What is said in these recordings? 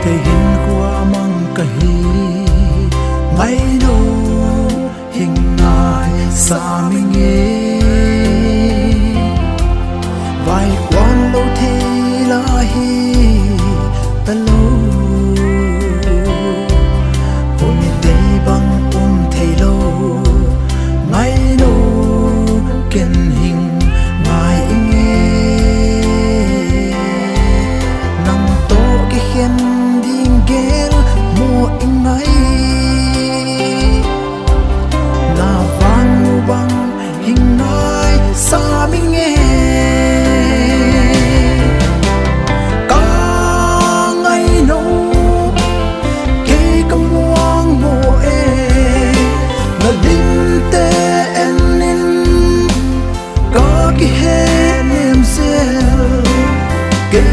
thầy hình qua mang cả hi ngay đâu hình ngài xa mình nghe vài quan lâu thế là hi ta lâu hôm nay bằng thầy lâu ngay đâu kiến hình ngài nghe nằm to cái khen điên ghé mua in ngay là vang nu bằng hình ngài xa mình nghe cả ngày nâu khi cầm hoang mùa là đinh tê en nín có cái hết niềm riêng cái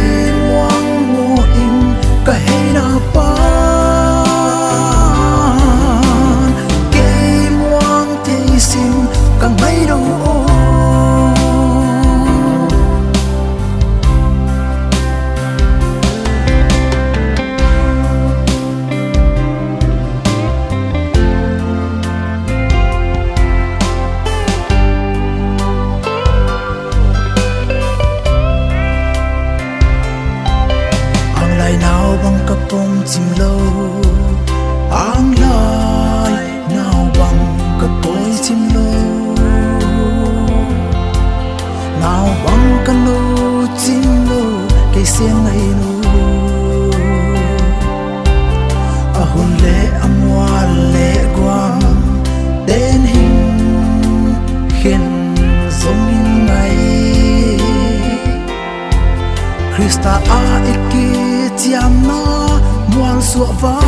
hoang mùa in cả hết đã ban cái hoang thì xin cả ngày đâu nào bằng cặp bông chim lâu ang lai nào bằng cặp bôi chim lâu nào bằng cặp lô chim lâu cây xiên ngày nô à hôn lệ âm hoa lệ quang đến hình khen giống như ngày Krista a iki tiam na mual suwa